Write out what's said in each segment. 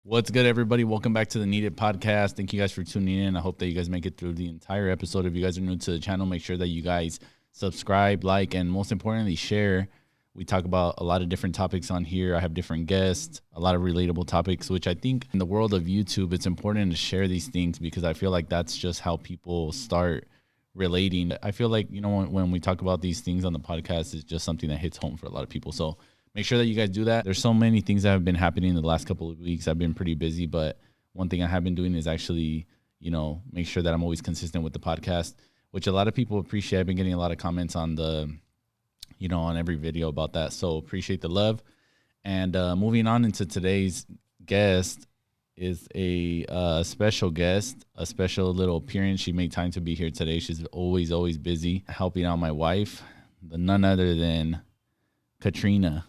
What's good, everybody? Welcome back to the Needed Podcast. Thank you guys for tuning in. I hope that you guys make it through the entire episode. If you guys are new to the channel, make sure that you guys subscribe, like, and most importantly, share. We talk about a lot of different topics on here. I have different guests, a lot of relatable topics, which I think in the world of YouTube, it's important to share these things because I feel like that's just how people start relating. I feel like, when we talk about these things on the podcast, it's just something that hits home for a lot of people. So make sure that you guys do that. There's so many things that have been happening in the last couple of weeks. I've been pretty busy, but one thing I have been doing is actually, make sure that I'm always consistent with the podcast, which a lot of people appreciate. I've been getting a lot of comments on on every video about that. So appreciate the love. And moving on into today's guest is a special guest, a special little appearance. She made time to be here today. She's always busy helping out my wife, none other than Katrina.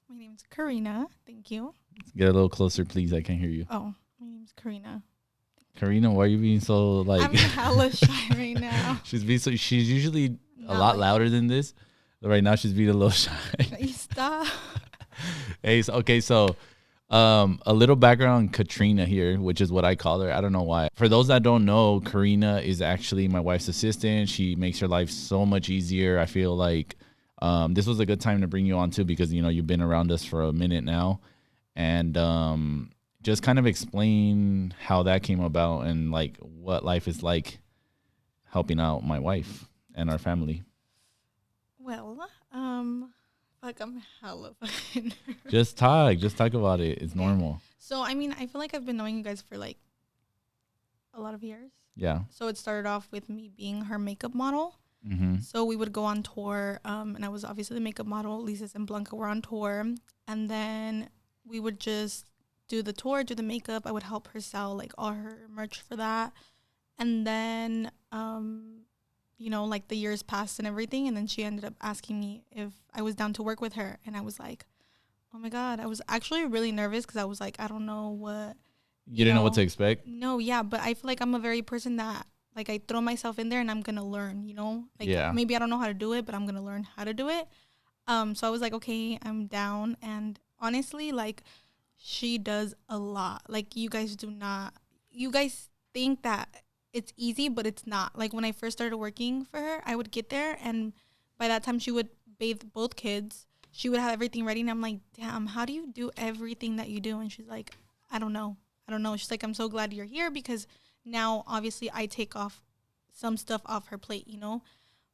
My name's Karina. Thank you. Get a little closer, please. I can't hear you. Oh, my name's Karina. Karina, why are you being so like? I'm hella shy right now. She's usually a lot louder than this. But right now, she's being a little shy. Stop. So a little background on Katrina here, which is what I call her. I don't know why. For those that don't know, Karina is actually my wife's assistant. She makes her life so much easier. I feel like this was a good time to bring you on too, because you've been around us for a minute now, and just kind of explain how that came about and like what life is like helping out my wife and our family. Well, like I'm hella fucking nervous. Just talk about it. It's normal. So, I mean, I feel like I've been knowing you guys for like a lot of years. Yeah. So it started off with me being her makeup model. Mm-hmm. So we would go on tour, and I was obviously the makeup model. Ulysses and Blanca were on tour, and then we would just do the tour, do the makeup. I would help her sell like all her merch for that, and then like the years passed and everything, and then she ended up asking me if I was down to work with her, and I was like, oh my god, I was actually really nervous because I was like, I don't know what. You didn't know what to expect? No, yeah, but I feel like I'm a very person that. Like, I throw myself in there and I'm going to learn, Like, yeah. Maybe I don't know how to do it, but I'm going to learn how to do it. So I was like, okay, I'm down. And honestly, like, she does a lot. Like, you guys think that it's easy, but it's not. Like, when I first started working for her, I would get there. And by that time, she would bathe both kids. She would have everything ready. And I'm like, damn, how do you do everything that you do? And she's like, I don't know. She's like, I'm so glad you're here because now, obviously, I take off some stuff off her plate,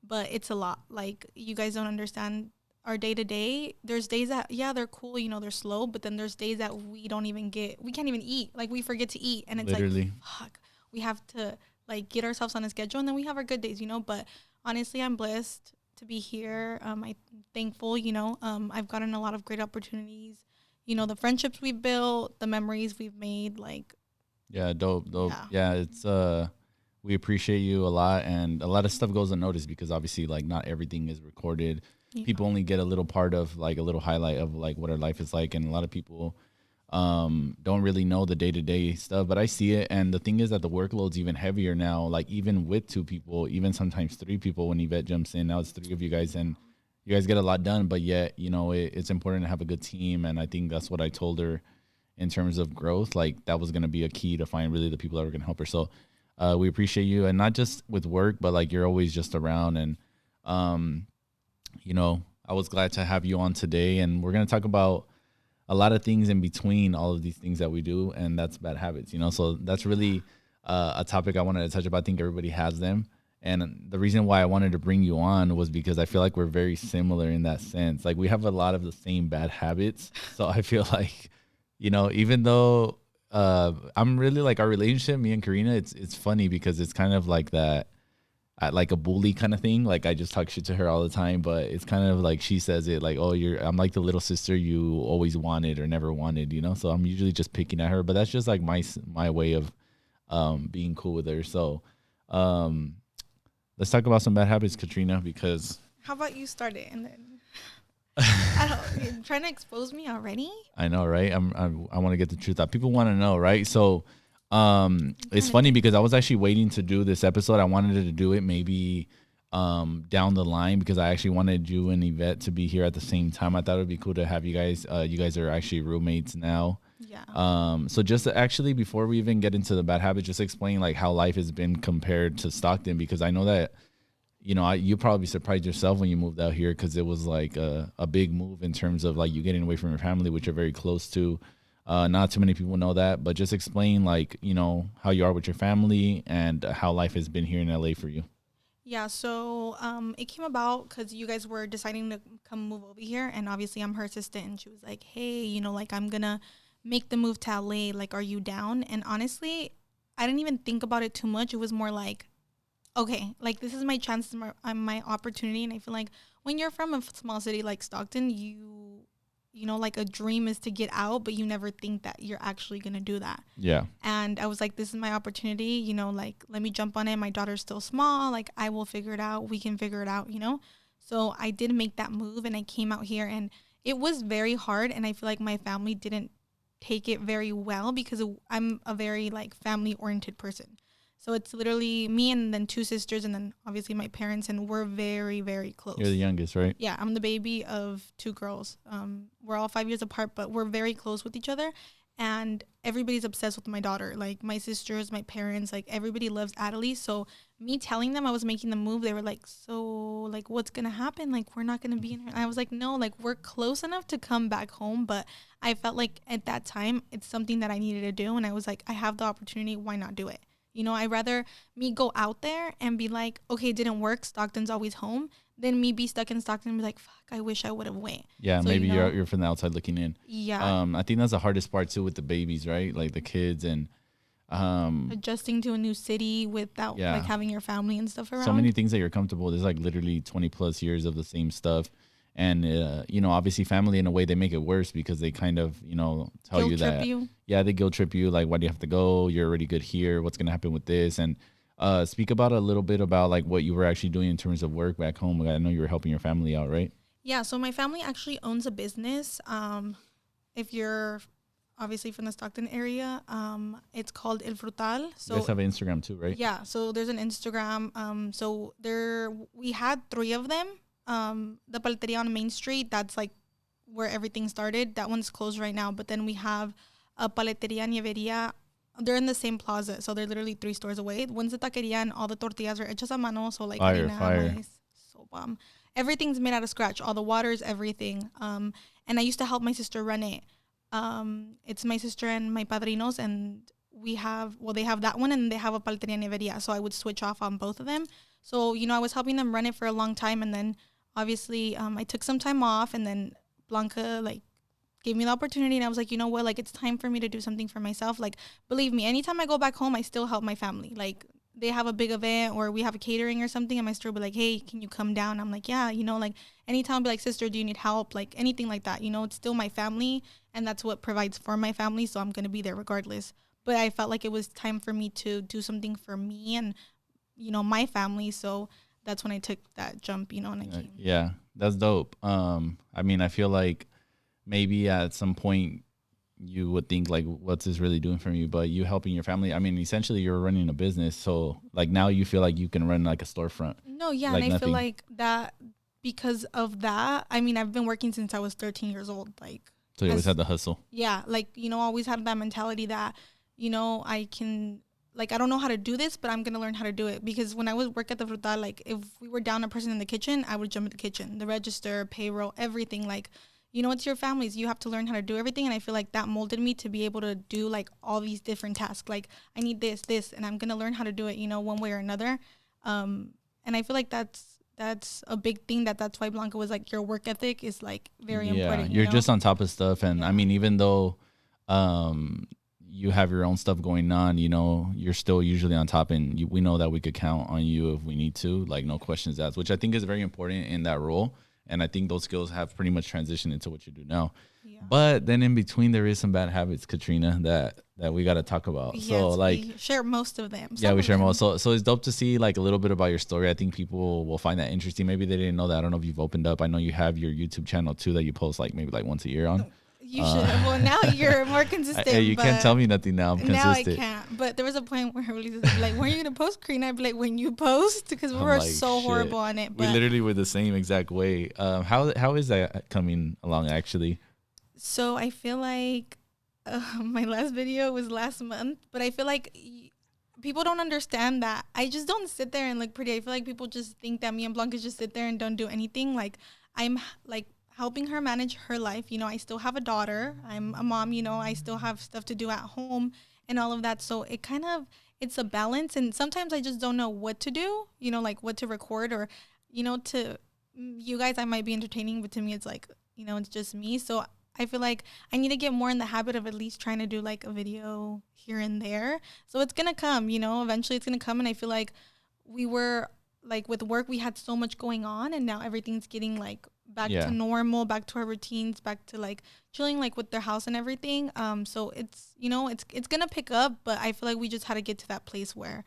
but it's a lot. Like, you guys don't understand our day-to-day. There's days that, yeah, they're cool, they're slow, but then there's days that we can't even eat. Like, we forget to eat, and it's literally like, fuck, we have to, like, get ourselves on a schedule, and then we have our good days, but honestly, I'm blessed to be here. I'm thankful, I've gotten a lot of great opportunities, the friendships we've built, the memories we've made, like, yeah, dope. Yeah, it's we appreciate you a lot, and a lot of stuff goes unnoticed because obviously like not everything is recorded. Yeah. People only get a little part of like a little highlight of like what our life is like, and a lot of people don't really know the day-to-day stuff, but I see it. And the thing is that the workload's even heavier now, like even with 2 people, even sometimes 3 people when Yvette jumps in. Now it's 3 of you guys, and you guys get a lot done, but yet it's important to have a good team, and I think that's what I told her. In terms of growth, like that was going to be a key to find really the people that were going to help her. So we appreciate you, and not just with work, but like you're always just around. And, I was glad to have you on today, and we're going to talk about a lot of things in between all of these things that we do. And that's bad habits, so that's really a topic I wanted to touch about. I think everybody has them. And the reason why I wanted to bring you on was because I feel like we're very similar in that sense. Like we have a lot of the same bad habits. So I feel like, even though I'm really like our relationship, me and Karina, it's funny because it's kind of like that, like a bully kind of thing. Like I just talk shit to her all the time, but it's kind of like she says it like, oh, I'm like the little sister you always wanted or never wanted, So I'm usually just picking at her, but that's just like my way of being cool with her. So let's talk about some bad habits, Katrina, because. How about you start it and then. You're trying to expose me already? I know, right? I want to get the truth out. People want to know, right? So it's funny because I was actually waiting to do this episode. I wanted to do it maybe down the line because I actually wanted you and Yvette to be here at the same time. I thought it would be cool to have you guys. You guys are actually roommates now. Yeah. So just actually, before we even get into the bad habits, just explain like how life has been compared to Stockton, because I know that, you know, you probably surprised yourself when you moved out here, because it was like a big move in terms of like you getting away from your family, which you're very close to. Not too many people know that, but just explain like, you know, how you are with your family and how life has been here in LA for you. Yeah, so it came about because you guys were deciding to come move over here, and obviously I'm her assistant, and she was like, "Hey, you know, like I'm gonna make the move to LA. Like, are you down?" And honestly, I didn't even think about it too much. It was more like, okay, like this is my chance, my opportunity, and I feel like when you're from a small city like Stockton, you know, like a dream is to get out, but you never think that you're actually gonna do that. Yeah. And I was like, this is my opportunity, you know, like let me jump on it. My daughter's still small, like I will figure it out. We can figure it out, you know. So I did make that move, and I came out here, and it was very hard, and I feel like my family didn't take it very well because I'm a very like family oriented person. So it's literally me and then two sisters and then obviously my parents, and we're very, very close. You're the youngest, right? Yeah, I'm the baby of two girls. We're all 5 years apart, but we're very close with each other. And everybody's obsessed with my daughter. Like my sisters, my parents, like everybody loves Adelie. So me telling them I was making the move, they were like, so like what's gonna happen? Like we're not gonna be in her. And I was like, no, like we're close enough to come back home. But I felt like at that time it's something that I needed to do. And I was like, I have the opportunity, why not do it? You know, I'd rather me go out there and be like, okay, it didn't work. Stockton's always home. Than me be stuck in Stockton and be like, fuck, I wish I would have went. Yeah, so, maybe you know, you're from the outside looking in. Yeah. I think that's the hardest part too with the babies, right? Like the kids and adjusting to a new city without like having your family and stuff around. So many things that you're comfortable with. There's like literally 20 plus years of the same stuff. And, you know, obviously family in a way, they make it worse because they kind of, you know, tell guilt you trip that. You. Yeah, they guilt trip you. Like, why do you have to go? You're already good here. What's going to happen with this? And speak about a little bit about like what you were actually doing in terms of work back home. I know you were helping your family out, right? Yeah. So my family actually owns a business. If you're obviously from the Stockton area, it's called El Frutal. So you guys have an Instagram too, right? Yeah. So there's an Instagram. So we had 3 of them. The Paleteria on Main Street, that's like where everything started. That one's closed right now. But then we have a Paleteria Nieveria. They're in the same plaza, so they're literally 3 stores away. One's the taqueria, and all the tortillas are hechas a mano. So like fire. So bomb. Everything's made out of scratch. All the waters, everything. And I used to help my sister run it. It's my sister and my padrinos, and they have that one, and they have a Paleteria Nieveria. So I would switch off on both of them. So, you know, I was helping them run it for a long time, and then obviously, I took some time off, and then Blanca, like, gave me the opportunity, and I was like, you know what, like, it's time for me to do something for myself. Like, believe me, anytime I go back home, I still help my family. Like, they have a big event, or we have a catering or something, and my sister will be like, hey, can you come down? I'm like, yeah, you know, like, anytime I'll be like, sister, do you need help? Like, anything like that, you know, it's still my family, and that's what provides for my family, so I'm going to be there regardless. But I felt like it was time for me to do something for me and, you know, my family, so that's when I took that jump, you know, and I came. Yeah, that's dope. I mean, I feel like maybe at some point you would think like, what's this really doing for me? But you helping your family, I mean, essentially you're running a business. So like now you feel like you can run like a storefront. No, yeah. Like and I nothing. feel like that because of that, I mean, I've been working since I was 13 years old. Like, so you always had the hustle. Yeah. Like, you know, always had that mentality that, you know, I can, like, I don't know how to do this, but I'm going to learn how to do it. Because when I was work at the Frutal, like, if we were down a person in the kitchen, I would jump in the kitchen, the register, payroll, everything. Like, you know, it's your families. You have to learn how to do everything. And I feel like that molded me to be able to do, like, all these different tasks. Like, I need this, and I'm going to learn how to do it, you know, one way or another. And I feel like that's a big thing. That's why Blanca was like, your work ethic is, like, very important. You're know? just on top of stuff. And, I mean, even though you have your own stuff going on, you know, you're still usually on top, and we know that we could count on you if we need to, like, no questions asked, which I think is very important in that role. And I think those skills have pretty much transitioned into what you do now. Yeah. But then in between, there is some bad habits, Katrina, that we got to talk about. Yes, so like, we share most of them. Yeah, we share most. So it's dope to see like a little bit about your story. I think people will find that interesting. Maybe they didn't know that. I don't know if you've opened up. I know you have your YouTube channel too that you post like maybe like once a year on. You should have. Well, now you're more consistent. Hey, you can't tell me nothing now. I'm consistent. Now I can't. But there was a point where Ulysses would be like, when are you going to post, Karina? I'd be like, when you post. Because we were like, so horrible on it. But we literally were the same exact way. How is that coming along, actually? So I feel like My last video was last month, but I feel like people don't understand that I just don't sit there and look pretty. I feel like people just think that me and Blanca just sit there and don't do anything. Like I'm like helping her manage her life. You know, I still have a daughter. I'm a mom, you know, I still have stuff to do at home and all of that. So it kind of it's a balance, and sometimes I just don't know what to do, you know, like what to record or you know to you guys I might be entertaining, but to me it's like, you know, it's just me. So I feel like I need to get more in the habit of at least trying to do like a video here and there. So it's gonna come, you know, eventually it's gonna come. And I feel like we were like with work, we had so much going on, and now everything's getting like back to normal, back to our routines, back to like chilling like with their house and everything. So it's, you know, it's gonna pick up, but I feel like we just had to get to that place where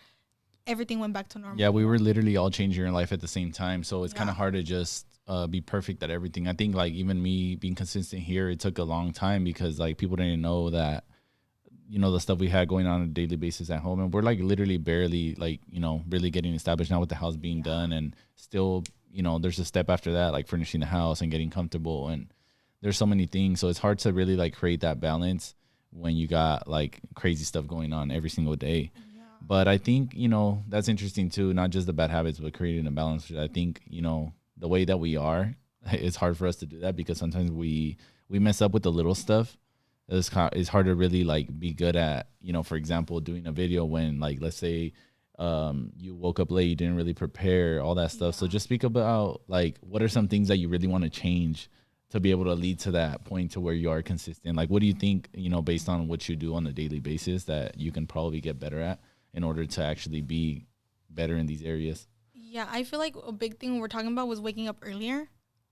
everything went back to normal. Yeah, we were literally all changing our life at the same time, so it's kind of hard to just be perfect at everything. I think like even me being consistent here, it took a long time because like people didn't know that, you know, the stuff we had going on a daily basis at home, and we're like literally barely like, you know, really getting established now with the house being done, and still, you know, there's a step after that, like furnishing the house and getting comfortable, and there's so many things, so it's hard to really like create that balance when you got like crazy stuff going on every single day. But I think, you know, that's interesting too, not just the bad habits, but creating a balance. I think, you know, the way that we are, it's hard for us to do that because sometimes we mess up with the little stuff. It's hard to really like be good at, you know, for example, doing a video when like, let's say you woke up late, you didn't really prepare, all that stuff. So just speak about like, what are some things that you really want to change to be able to lead to that point to where you are consistent? Like, what do you think, you know, based on what you do on a daily basis that you can probably get better at in order to actually be better in these areas? Yeah, I feel like a big thing we're talking about was waking up earlier.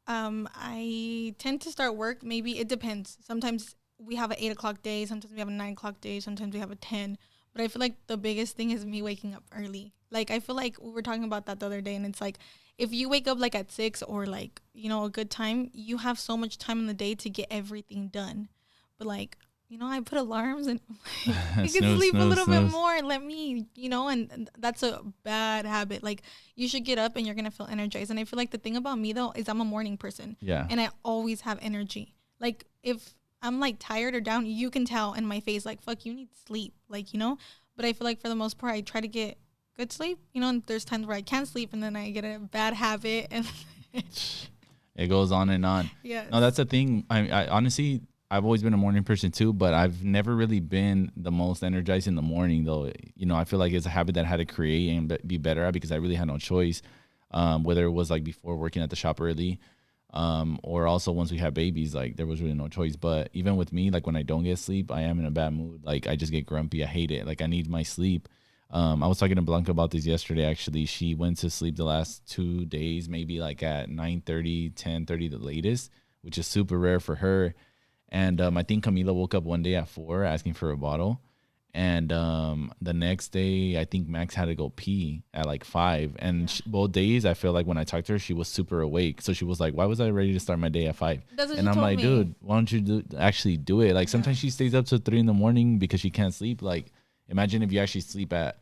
I tend to start work, maybe it depends. Sometimes we have an 8 o'clock day, sometimes we have a 9 o'clock day, sometimes we have a 10. But I feel like the biggest thing is me waking up early. Like, I feel like we were talking about that the other day, and it's like, if you wake up like at 6 or like, you know, a good time, you have so much time in the day to get everything done. But like, you know, I put alarms and you can sleep a little bit more and let me, you know, and that's a bad habit. Like, you should get up and you're going to feel energized. And I feel like the thing about me, though, is I'm a morning person. Yeah. And I always have energy. Like, if I'm, like, tired or down, you can tell in my face, like, fuck, you need sleep. Like, you know? But I feel like for the most part, I try to get good sleep. You know, and there's times where I can't sleep and then I get a bad habit. And it goes on and on. Yeah. No, that's the thing. I honestly, I've always been a morning person too, but I've never really been the most energized in the morning though. You know, I feel like it's a habit that I had to create and be better at because I really had no choice. Whether it was like before working at the shop early, or also once we had babies, like there was really no choice. But even with me, like when I don't get sleep, I am in a bad mood. Like I just get grumpy. I hate it. Like I need my sleep. I was talking to Blanca about this yesterday. Actually, she went to sleep the last 2 days, maybe like at 9:30, 10:30 the latest, which is super rare for her. And I think Camila woke up one day at 4 asking for a bottle. And the next day, I think Max had to go pee at like 5. And both days, I feel like when I talked to her, she was super awake. So she was like, why was I ready to start my day at 5? And I'm like, dude, why don't you actually do it? Like sometimes she stays up till 3 in the morning because she can't sleep. Like imagine if you actually sleep at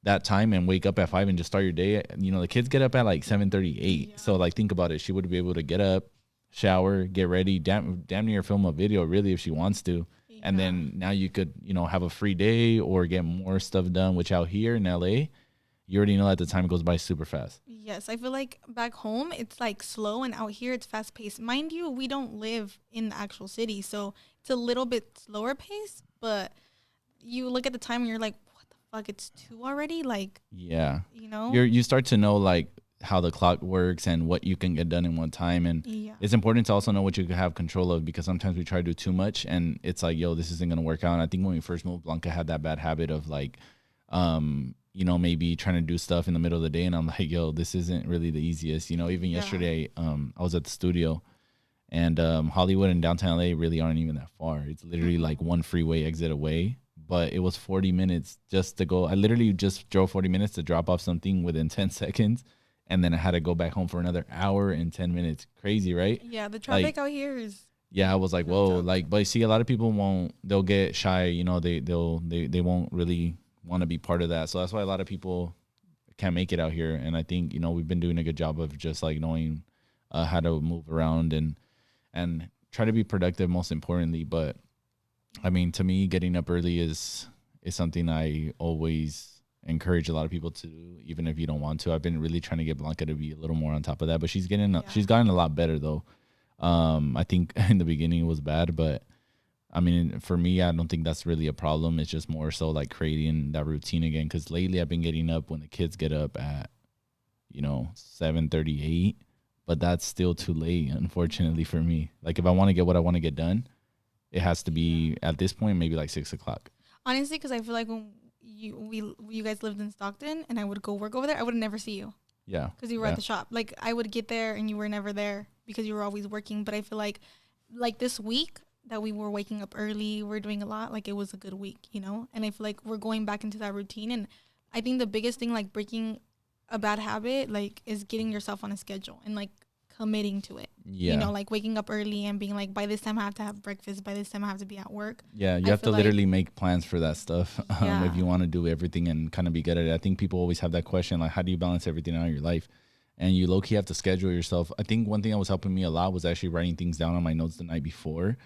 that time and wake up at 5 and just start your day. You know, the kids get up at like 7:38. Yeah. So like think about it. She would be able to get up, shower, get ready, damn near film a video really if she wants to. Yeah. And then now you could, you know, have a free day or get more stuff done, which out here in LA, you already know that the time goes by super fast. Yes, I feel like back home it's like slow, and out here it's fast paced. Mind you, we don't live in the actual city, so it's a little bit slower pace, but you look at the time and you're like, what the fuck, it's 2 already? Like, yeah, you know, you start to know like how the clock works and what you can get done in one time. And it's important to also know what you can have control of, because sometimes we try to do too much and it's like, yo, this isn't going to work out. And I think when we first moved, Blanca had that bad habit of like, you know, maybe trying to do stuff in the middle of the day. And I'm like, yo, this isn't really the easiest. You know, even yesterday, I was at the studio, and Hollywood and downtown LA really aren't even that far. It's literally like one freeway exit away. But it was 40 minutes just to go. I literally just drove 40 minutes to drop off something within 10 seconds. And then I had to go back home for another hour and 10 minutes. Crazy, right? Yeah, the traffic out here is. Yeah, I was like, whoa. Like, but see, a lot of people they'll get shy. You know, they won't really want to be part of that. So that's why a lot of people can't make it out here. And I think, you know, we've been doing a good job of just like knowing how to move around and try to be productive, most importantly. But I mean, to me, getting up early is something I always encourage a lot of people to do, even if you don't want to. I've been really trying to get Blanca to be a little more on top of that, but she's gotten a lot better though. I think in the beginning it was bad, but I mean, for me, I don't think that's really a problem. It's just more so like creating that routine again. Because lately I've been getting up when the kids get up at, 7:38, but that's still too late, unfortunately for me. Like if I want to get what I want to get done, it has to be at this point maybe like 6 o'clock. Honestly, because I feel like when you guys lived in Stockton and I would go work over there, I would never see you. Yeah. Because you were at the shop. Like I would get there and you were never there because you were always working. But I feel like this week that we were waking up early, we're doing a lot. Like it was a good week, And I feel like we're going back into that routine. And I think the biggest thing, like breaking a bad habit, like is getting yourself on a schedule and like committing to it. Yeah. Like waking up early and being like, by this time I have to have breakfast. By this time I have to be at work. Yeah, you have to literally make plans for that stuff if you want to do everything and kind of be good at it. I think people always have that question, like, how do you balance everything out in your life? And you low-key have to schedule yourself. I think one thing that was helping me a lot was actually writing things down on my notes the night before.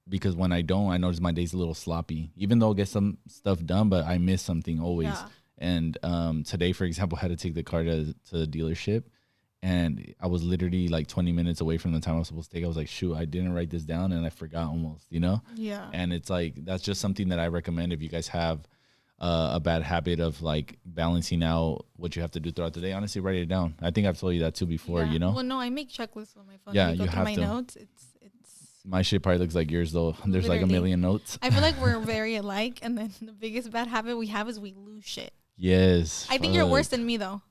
Because when I don't, I notice my day's a little sloppy. Even though I'll get some stuff done, but I miss something always. Yeah. And today, for example, I had to take the car to the dealership. And I was literally like 20 minutes away from the time I was supposed to take. I was like, shoot, I didn't write this down and I forgot almost, Yeah. And it's like, that's just something that I recommend if you guys have a bad habit of like balancing out what you have to do throughout the day. Honestly, write it down. I think I've told you that too before, Well, no, I make checklists on my phone. Yeah, you have my notes. It's my shit probably looks like yours though. There's literally like a million notes. I feel like we're very alike. And then the biggest bad habit we have is we lose shit. Yes. I think you're worse than me though.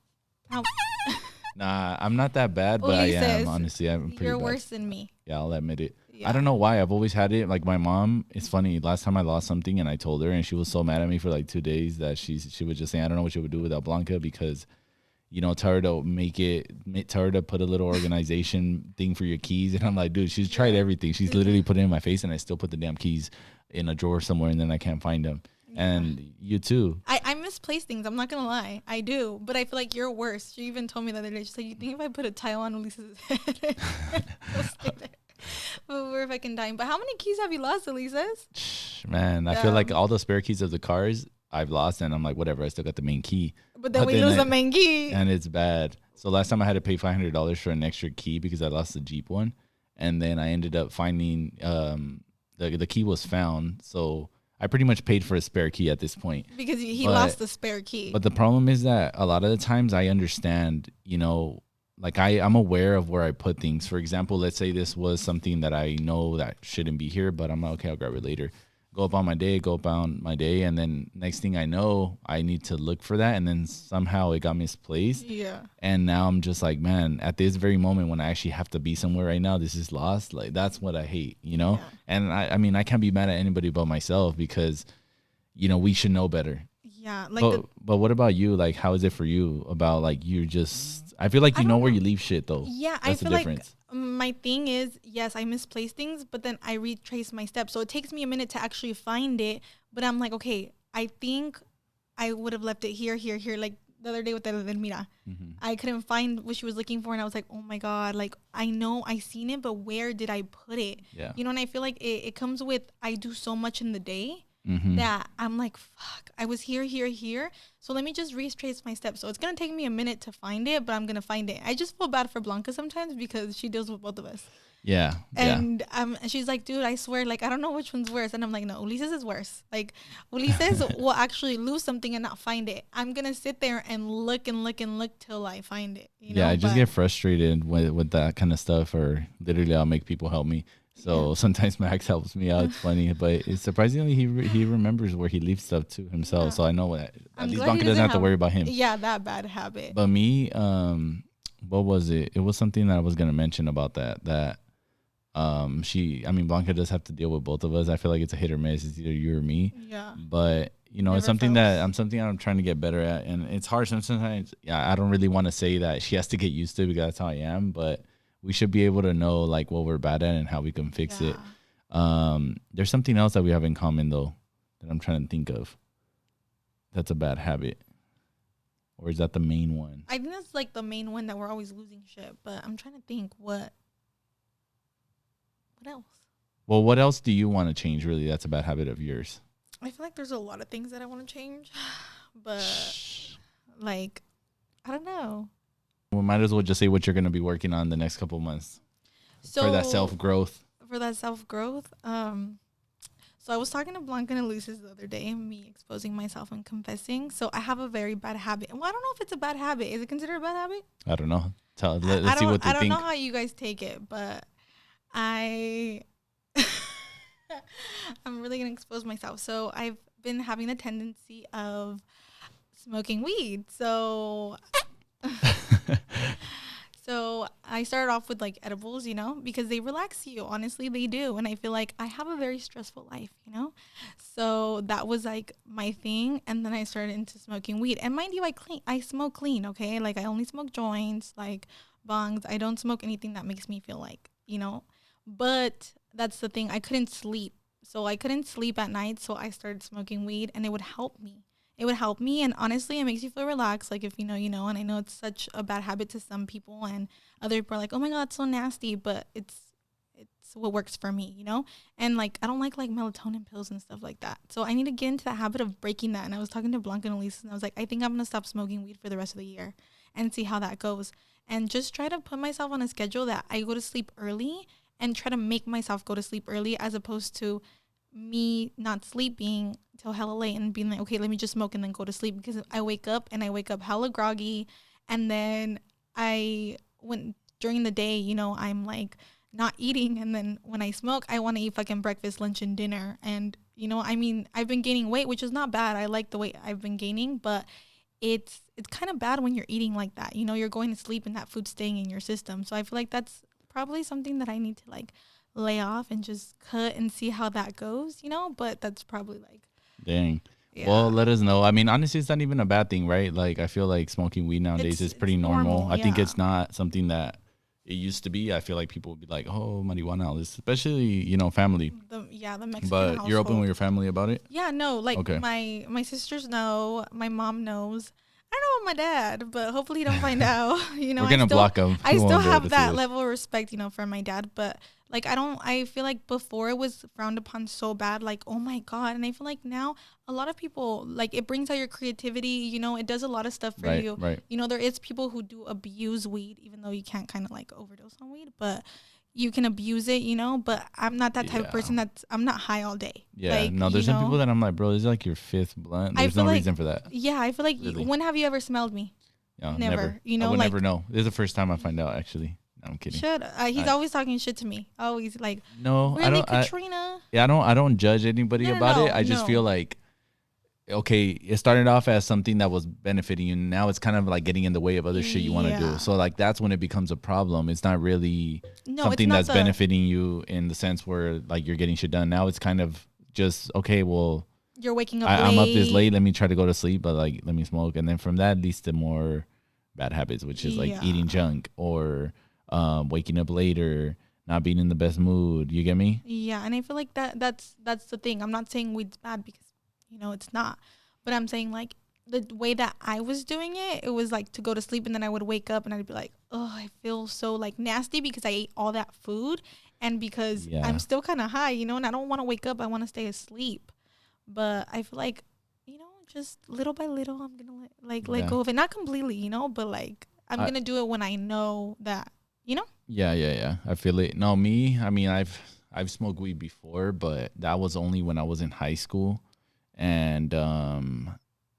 Nah, I'm not that bad, but Ulysses, I am. Honestly, I'm pretty You're bad. Worse than me. Yeah, I'll admit it. Yeah. I don't know why. I've always had it. Like my mom, it's funny. Last time I lost something and I told her and she was so mad at me for like 2 days that she was just saying, I don't know what she would do without Blanca because, tell her to tell her to put a little organization thing for your keys. And I'm like, dude, she's tried everything. She's literally put it in my face and I still put the damn keys in a drawer somewhere and then I can't find them. And you too. I misplace things. I'm not gonna lie, I do. But I feel like you're worse. She even told me the other day. She's like, "You think if I put a tile on Ulysses' head, he'll stay there?" But we're fucking dying. But how many keys have you lost, Ulysses? Man, I feel like all the spare keys of the cars I've lost, and I'm like, whatever. I still got the main key. But then we lose the main key, and it's bad. So last time I had to pay $500 for an extra key because I lost the Jeep one, and then I ended up finding the key was found. So I pretty much paid for a spare key at this point. Because he lost the spare key. But the problem is that a lot of the times I understand, like I'm aware of where I put things. For example, let's say this was something that I know that shouldn't be here, but I'm like, okay, I'll grab it later. Go about my day, and then next thing I know, I need to look for that, and then somehow it got misplaced. Yeah. And now I'm just like, man, at this very moment when I actually have to be somewhere right now, this is lost. Like that's what I hate, Yeah. And I mean, I can't be mad at anybody but myself because, we should know better. Yeah. But what about you? Like, how is it for you about like you just? I feel like you know where you leave shit though. Yeah, that's I feel like my thing is, yes, I misplace things, but then I retrace my steps. So it takes me a minute to actually find it. But I'm like, okay, I think I would have left it here. Like the other day with Delmira. Mm-hmm. I couldn't find what she was looking for. And I was like, oh my God, like I know I seen it, but where did I put it? Yeah. And I feel like it comes with, I do so much in the day. Mm-hmm. That I'm like, fuck, I was here. So let me just retrace my steps. So it's going to take me a minute to find it, but I'm going to find it. I just feel bad for Blanca sometimes because she deals with both of us. Yeah. And she's like, dude, I swear, like, I don't know which one's worse. And I'm like, no, Ulysses is worse. Like, Ulysses will actually lose something and not find it. I'm going to sit there and look till I find it. Yeah, I just get frustrated with that kind of stuff, or literally I'll make people help me. So sometimes Max helps me out. It's funny, but it's surprisingly he remembers where he leaves stuff to himself. Yeah. So I know at least Blanca doesn't have to worry about him. Yeah, that bad habit. But me, what was it? It was something that I was gonna mention about that. Blanca does have to deal with both of us. I feel like it's a hit or miss. It's either you or me. Yeah. But it's something that I'm trying to get better at, and it's hard sometimes. Yeah, I don't really want to say that she has to get used to it because that's how I am, but we should be able to know like what we're bad at and how we can fix it. There's something else that we have in common though that I'm trying to think of. That's a bad habit. Or is that the main one? I think that's like the main one that we're always losing shit, but I'm trying to think what else? Well, what else do you want to change? Really, that's a bad habit of yours. I feel like there's a lot of things that I want to change, but like, I don't know. We might as well just say what you're going to be working on the next couple of months for that self growth. So I was talking to Blanca and Ulysses the other day, me exposing myself and confessing. So I have a very bad habit. Well, I don't know if it's a bad habit. Is it considered a bad habit? I don't know. Let's see what they think. I don't know how you guys take it, but I'm really going to expose myself. So I've been having a tendency of smoking weed. So So I started off with like edibles, you know, because they relax you. Honestly, they do. And I feel like I have a very stressful life, you know. So that was like my thing. And then I started into smoking weed. And mind you, I smoke clean, okay? Like I only smoke joints, like bongs. I don't smoke anything that makes me feel like, you know. But that's the thing. I couldn't sleep. So I couldn't sleep at night. So I started smoking weed and it would help me. And honestly, it makes you feel relaxed. Like if you know, you know. And I know it's such a bad habit to some people, and other people are like, "Oh my God, it's so nasty," but it's what works for me, you know. And like I don't like melatonin pills and stuff like that. So I need to get into the habit of breaking that. And I was talking to Blanca and Ulysses, and I was like, I think I'm gonna stop smoking weed for the rest of the year and see how that goes, and just try to put myself on a schedule that I go to sleep early and try to make myself go to sleep early, as opposed to me not sleeping till hella late and being like, okay, let me just smoke and then go to sleep, because I wake up hella groggy, and then during the day, you know, I'm like not eating, and then when I smoke, I want to eat fucking breakfast, lunch, and dinner. And you know, I mean, I've been gaining weight, which is not bad. I like the weight I've been gaining, but it's kind of bad when you're eating like that. You know, you're going to sleep and that food's staying in your system. So I feel like that's probably something that I need to like lay off and just cut and see how that goes, you know. But that's probably like, dang. Yeah. Well, let us know. I mean, honestly, it's not even a bad thing, right? Like I feel like smoking weed nowadays is pretty normal. I think it's not something that it used to be. I feel like people would be like, oh, marijuana, especially, you know, family. The Mexican but household. You're open with your family about it? Yeah, no, like okay. my sisters know, my mom knows. I don't know about my dad, but hopefully he don't find out. You know, we're gonna block him. I still have that level of respect, you know, for my dad. But like, I feel like before it was frowned upon so bad, like, oh my God. And I feel like now a lot of people, like, it brings out your creativity. You know, it does a lot of stuff for you. Right. You know, there is people who do abuse weed, even though you can't kind of like overdose on weed, but you can abuse it, you know. But I'm not that type of person I'm not high all day. Yeah, like, no, there's some people that I'm like, bro, this is like your fifth blunt. There's no reason for that. Yeah, I feel like really. When have you ever smelled me? Yeah, never. You know, I would never know. This is the first time I find out, actually. No, I'm kidding. He's always talking shit to me. Always like, no, really, I don't. Katrina? I don't judge anybody about it. I just feel like, okay, it started off as something that was benefiting you. Now it's kind of like getting in the way of other shit you want to do. So like that's when it becomes a problem. It's not really something that's benefiting you in the sense where like you're getting shit done. Now it's kind of just, okay, well, you're waking up late. I'm up this late. Let me try to go to sleep, but like let me smoke, and then from that leads to more bad habits, which is like eating junk or waking up later, not being in the best mood. You get me? Yeah, and I feel like that's the thing. I'm not saying weed's bad, because you know it's not, but I'm saying like the way that I was doing it, it was like to go to sleep, and then I would wake up and I'd be like, oh, I feel so like nasty because I ate all that food, and because I'm still kind of high, you know, and I don't want to wake up. I want to stay asleep. But I feel like, you know, just little by little, I'm gonna let go of it. Not completely, you know, but like I'm gonna do it when I know that, you know. Yeah. I feel it. No, me. I mean, I've smoked weed before, but that was only when I was in high school, and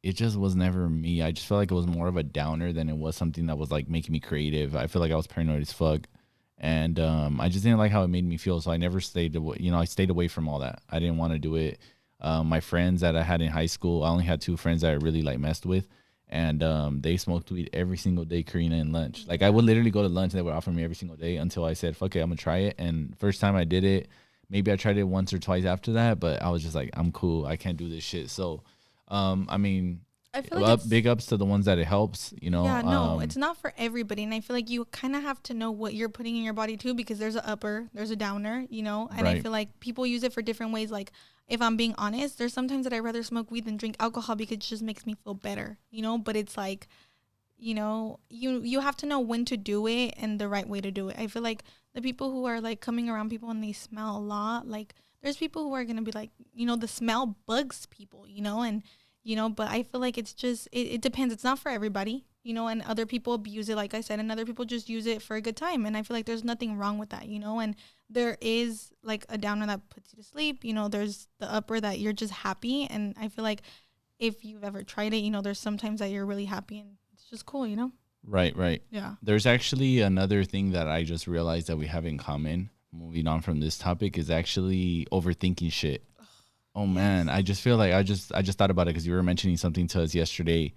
it just was never me. I just felt like it was more of a downer than it was something that was like making me creative. I feel like I was paranoid as fuck, and I just didn't like how it made me feel. So I never stayed away. You know, I stayed away from all that. I didn't want to do it. My friends that I had in high school, I only had 2 friends that I really like messed with, and they smoked weed every single day, Karina, and lunch. Like I would literally go to lunch, and they would offer me every single day until I said, fuck it, I'm gonna try it. And first time I did it, maybe I tried it once or twice after that, but I was just like, I'm cool, I can't do this shit. So I mean, I feel like big ups to the ones that it helps, you know. Yeah, no, it's not for everybody. And I feel like you kind of have to know what you're putting in your body too, because there's an upper, there's a downer, you know. And I feel like people use it for different ways. Like if I'm being honest, there's sometimes that I'd rather smoke weed than drink alcohol because it just makes me feel better, you know. But it's like, you know, you have to know when to do it and the right way to do it. I feel like the people who are like coming around people and they smell a lot, like there's people who are going to be like, you know, the smell bugs people, you know, and, you know, but I feel like it's just, it depends. It's not for everybody, you know, and other people abuse it, like I said, and other people just use it for a good time. And I feel like there's nothing wrong with that, you know, and there is like a downer that puts you to sleep, you know, there's the upper that you're just happy. And I feel like if you've ever tried it, you know, there's sometimes that you're really happy and it's just cool, you know? Right. Yeah. There's actually another thing that I just realized that we have in common, moving on from this topic, is actually overthinking shit. Oh man, I just feel like I just thought about it because you were mentioning something to us yesterday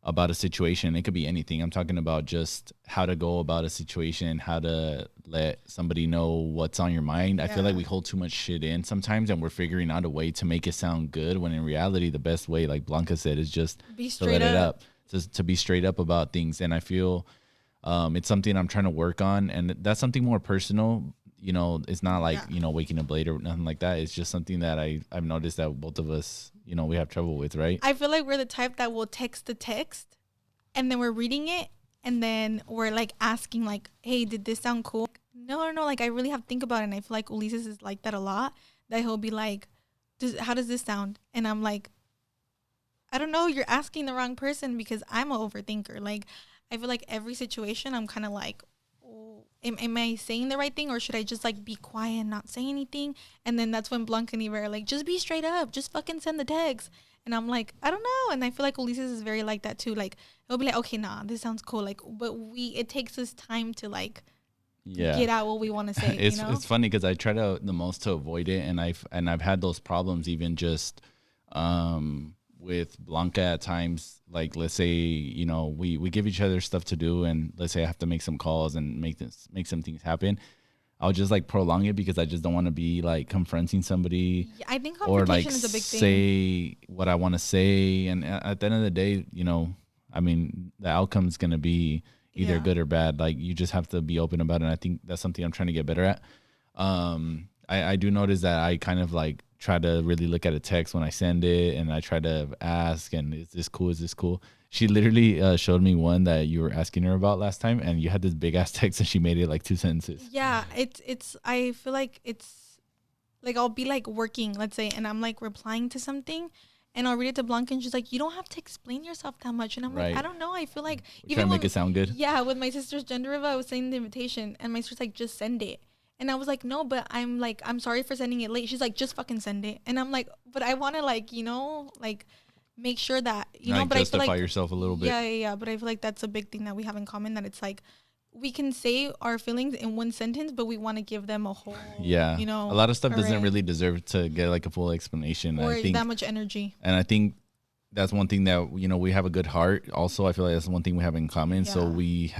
about a situation. It could be anything. I'm talking about just how to go about a situation, how to let somebody know what's on your mind. I feel like we hold too much shit in sometimes, and we're figuring out a way to make it sound good when in reality the best way, like Blanca said, is just to let it up, to be straight up about things. And I feel it's something I'm trying to work on, and that's something more personal. You know, it's not like, you know, waking up late or nothing like that. It's just something that I've noticed that both of us, you know, we have trouble with, right? I feel like we're the type that will text the text and then we're reading it and then we're like asking like, hey, did this sound cool? No, like I really have to think about it. And I feel like Ulysses is like that a lot, that he'll be like, how does this sound? And I'm like, I don't know, you're asking the wrong person, because I'm an overthinker. Like, I feel like every situation I'm kind of like, am I saying the right thing, or should I just like be quiet and not say anything? And then that's when Blanca and Eva are like, just be straight up, just fucking send the text. And I'm like, I don't know. And I feel like Ulysses is very like that too. Like he'll be like, okay, nah, this sounds cool. Like, but it takes us time to like get out what we want to say. It's you know? it's funny because I try the most to avoid it, and I've had those problems even just with Blanca at times. Like, let's say, you know, we give each other stuff to do, and let's say I have to make some calls and make some things happen. I'll just like prolong it because I just don't want to be like confronting somebody. Yeah, I think confrontation is a big thing. Say what I want to say, and at the end of the day, you know, I mean, the outcome's gonna be either good or bad. Like, you just have to be open about it. And I think that's something I'm trying to get better at. I do notice that I kind of like try to really look at a text when I send it, and I try to ask, and is this cool? Is this cool? She literally showed me one that you were asking her about last time, and you had this big ass text, and she made it like 2 sentences. Yeah, it's. I feel like it's like I'll be like working, let's say, and I'm like replying to something, and I'll read it to Blanca, and she's like, "You don't have to explain yourself that much." And I'm like, I don't know. I feel like even trying to make it sound good. Yeah, with my sister's gender reveal, I was sending the invitation, and my sister's like, "Just send it." And I was like, no, but I'm like, I'm sorry for sending it late. She's like, just fucking send it. And I'm like, but I want to like, you know, like make sure that, you know, but justify I feel like yourself a little bit. Yeah. But I feel like that's a big thing that we have in common, that it's like, we can say our feelings in one sentence, but we want to give them a whole, you know, a lot of stuff doesn't really deserve to get like a full explanation. Or I think that much energy. And I think that's one thing that, you know, we have a good heart. Also, I feel like that's one thing we have in common. Yeah. So we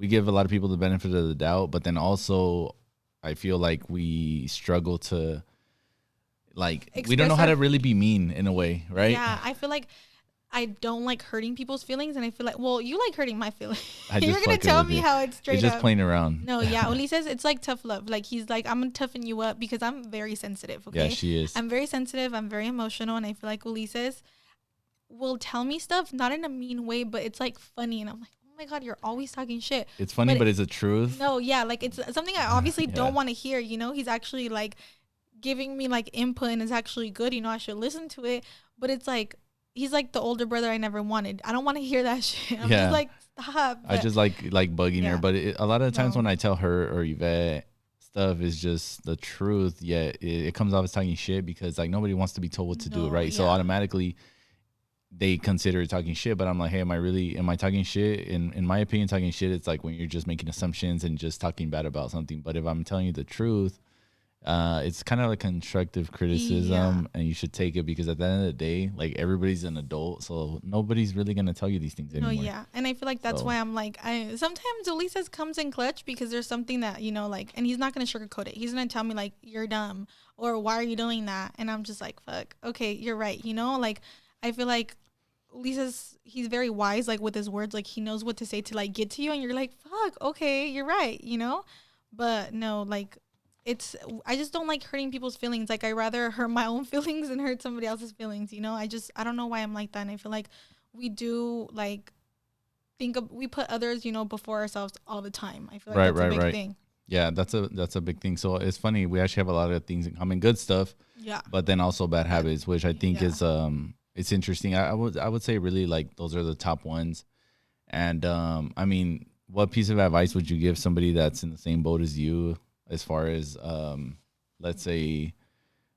give a lot of people the benefit of the doubt, but then also I feel like we struggle to we don't know how to really be mean in a way, right? Yeah, I feel like I don't like hurting people's feelings, and I feel like, well, you like hurting my feelings. You're gonna tell me how it's straight up. It's just playing around. No, yeah, Ulysses, it's like tough love. Like, he's like, I'm gonna toughen you up because I'm very sensitive. Okay, yeah, she is. I'm very sensitive. I'm very emotional, and I feel like Ulysses will tell me stuff not in a mean way, but it's like funny, and I'm like, oh my god, you're always talking shit. It's funny, but it's the truth. No, yeah, like it's something I obviously don't want to hear. You know, he's actually like giving me like input, and it's actually good. You know, I should listen to it, but it's like, he's like the older brother I never wanted. I don't want to hear that shit. I'm just like, stop. I just like bugging her. But a lot of the times when I tell her or Yvette stuff is just the truth, yet it comes off as talking shit, because like nobody wants to be told what to do, right? So automatically they consider it talking shit. But I'm like, hey, am I talking shit? In my opinion, talking shit, it's like when you're just making assumptions and just talking bad about something. But if I'm telling you the truth, it's kind of like constructive criticism, and you should take it, because at the end of the day, like, everybody's an adult, so nobody's really gonna tell you these things anymore. No, yeah, and I feel like that's why I'm like, sometimes Ulysses comes in clutch, because there's something that, you know, like, and he's not gonna sugarcoat it. He's gonna tell me like, you're dumb, or why are you doing that? And I'm just like, fuck, okay, you're right. You know, like, I feel like Ulysses, he's very wise, like, with his words. Like, he knows what to say to like get to you, and you're like, fuck, okay, you're right. You know, but no, like, I just don't like hurting people's feelings. Like, I rather hurt my own feelings than hurt somebody else's feelings, you know? I don't know why I'm like that. And I feel like we do, like, we put others, before ourselves all the time. I feel like that's a big thing. Yeah, that's a big thing. So it's funny. We actually have a lot of things in common, good stuff. Yeah. But then also bad habits, which I think is it's interesting. I would say really like those are the top ones. And I mean, what piece of advice would you give somebody that's in the same boat as you as far as let's say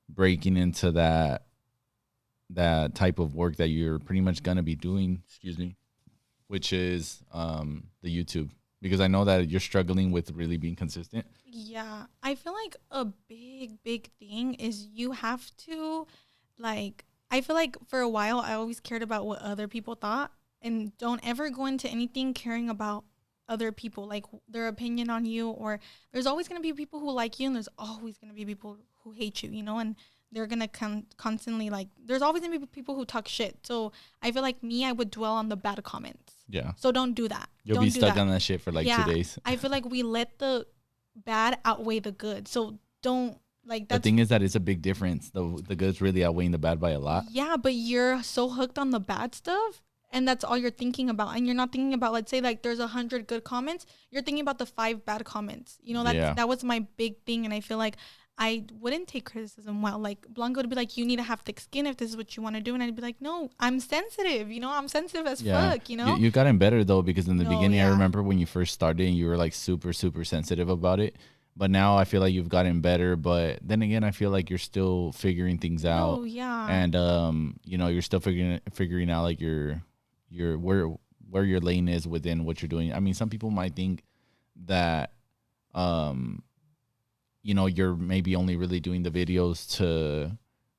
breaking into that type of work that you're pretty much gonna be doing, which is the YouTube? Because I know that you're struggling with really being consistent. Yeah, I feel like a big thing is you have to, like, I feel like for a while I always cared about what other people thought, and don't ever go into anything caring about other people, like their opinion on you, or there's always going to be people who like you and there's always going to be people who hate you, and they're going to constantly, like, there's always going to be people who talk shit. So I feel like I would dwell on the bad comments. Yeah. So don't do that. You'll be stuck on that shit for like 2 days. I feel like we let the bad outweigh the good. So don't, like, the thing is that it's a big difference. The good's really outweighing the bad by a lot. Yeah, but you're so hooked on the bad stuff, and that's all you're thinking about. And you're not thinking about, let's say, like, there's 100 good comments. You're thinking about the 5 bad comments. That was my big thing. And I feel like I wouldn't take criticism well. Like, Blanca would be like, you need to have thick skin if this is what you want to do. And I'd be like, no, I'm sensitive. I'm sensitive as fuck, You gotten better, though, because in the beginning, I remember when you first started and you were, like, super, super sensitive about it. But now I feel like you've gotten better. But then again, I feel like you're still figuring things out. Oh, yeah. And, you're still figuring out, like, your where your lane is within what you're doing. I mean, some people might think that, you're maybe only really doing the videos to,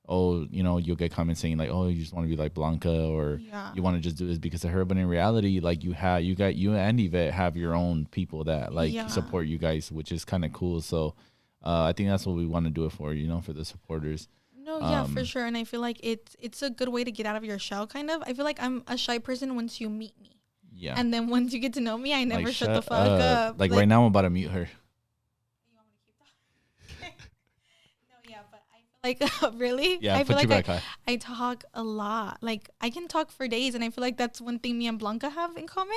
you'll get comments saying like, oh, you just want to be like Blanca, or you want to just do this because of her. But in reality, like you and Yvette have your own people that support you guys, which is kind of cool. So I think that's what we want to do it for, for the supporters. No, yeah, for sure. And I feel like it's a good way to get out of your shell, kind of. I feel like I'm a shy person once you meet me. Yeah. And then once you get to know me, I never shut the fuck up. Like right now, I'm about to mute her. Like, really? Yeah, I feel like I talk a lot. Like, I can talk for days, and I feel like that's one thing me and Blanca have in common.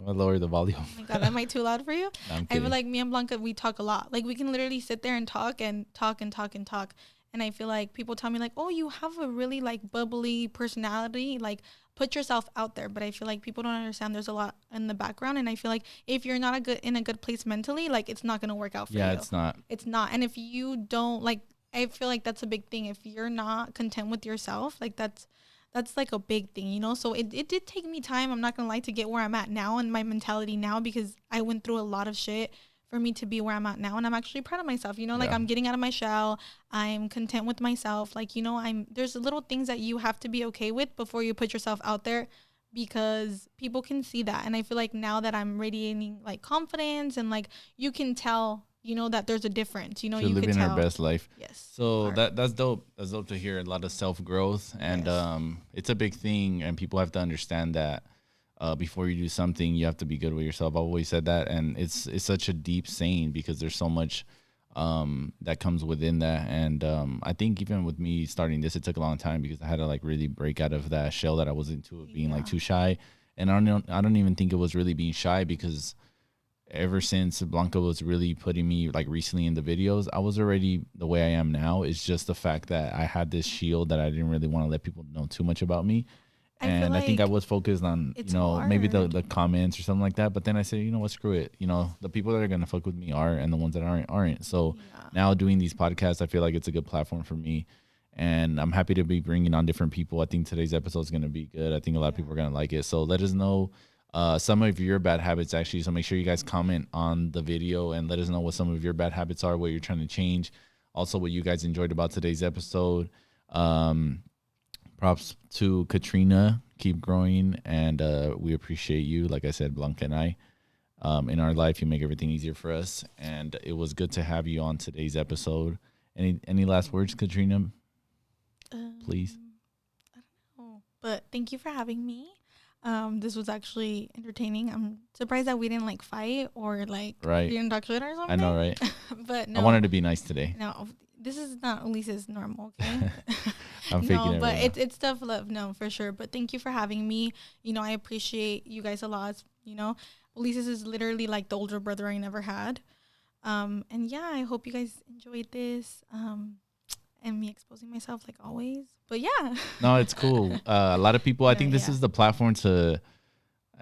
I'll lower the volume. Oh my God, am I too loud for you? No, I'm kidding. I feel like me and Blanca, we talk a lot. Like, we can literally sit there and talk and talk and talk and talk. And I feel like people tell me like, oh, you have a really like bubbly personality. Like, put yourself out there. But I feel like people don't understand there's a lot in the background. And I feel like if you're not in a good place mentally, like, it's not going to work out for you. Yeah, it's not. It's not. And if you don't, like, I feel like that's a big thing. If you're not content with yourself, like that's like a big thing, So it did take me time, I'm not gonna lie, to get where I'm at now and my mentality now, because I went through a lot of shit for me to be where I'm at now. And I'm actually proud of myself, like I'm getting out of my shell. I'm content with myself. Like, there's little things that you have to be okay with before you put yourself out there, because people can see that. And I feel like now that I'm radiating like confidence, and like you can tell, that there's a difference, You're living our best life. Yes. So that's dope. That's dope to hear. A lot of self-growth, and it's a big thing, and people have to understand that before you do something, you have to be good with yourself. I've always said that, and it's such a deep saying, because there's so much that comes within that. And I think even with me starting this, it took a long time, because I had to like really break out of that shell that I was into, of being like too shy. And I don't even think it was really being shy, because ever since Blanca was really putting me like recently in the videos, I was already the way I am now. It's just the fact that I had this shield that I didn't really want to let people know too much about me. And I think I was focused on, maybe the comments or something like that. But then I said, what, screw it. The people that are going to fuck with me are, and the ones that aren't. So now doing these podcasts, I feel like it's a good platform for me. And I'm happy to be bringing on different people. I think today's episode is going to be good. I think a lot of people are going to like it. So let us know some of your bad habits, actually. So make sure you guys comment on the video and let us know what some of your bad habits are, what you're trying to change. Also, what you guys enjoyed about today's episode. Props to Katrina. Keep growing, and we appreciate you. Like I said, Blanca and I, in our life, you make everything easier for us, and it was good to have you on today's episode. Any last words, Katrina? Please. I don't know, but thank you for having me. This was actually entertaining. I'm surprised that we didn't like fight or like we didn't talk shit or something. I know, right? But no, I wanted to be nice today. No, this is not Ulysses normal, okay? I'm faking it but right it's tough love, no, for sure. But thank you for having me. I appreciate you guys a lot. Ulysses is literally like the older brother I never had. And yeah, I hope you guys enjoyed this. And me exposing myself like always. But yeah. No, it's cool. A lot of people, I think this is the platform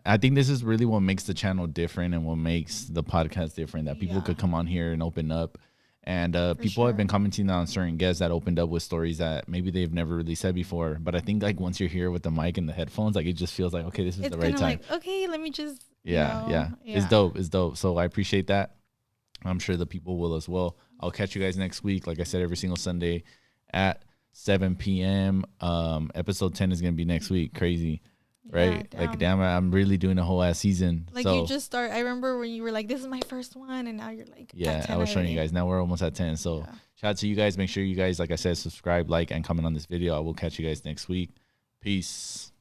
I think this is really what makes the channel different and what makes the podcast different, that people could come on here and open up. And people have been commenting on certain guests that opened up with stories that maybe they've never really said before. But I think like once you're here with the mic and the headphones, like it just feels like, okay, this is the right time. Like, okay, let me just, yeah. It's dope. It's dope. So I appreciate that. I'm sure the people will as well. I'll catch you guys next week. Like I said, every single Sunday at 7 p.m. Episode 10 is going to be next week. Crazy. Right? Yeah, like, damn, I'm really doing a whole ass season. Like, you just start. I remember when you were like, this is my first one. And now you're like, yeah, I was showing you guys. Now we're almost at 10. So shout out to you guys. Make sure you guys, like I said, subscribe, like, and comment on this video. I will catch you guys next week. Peace.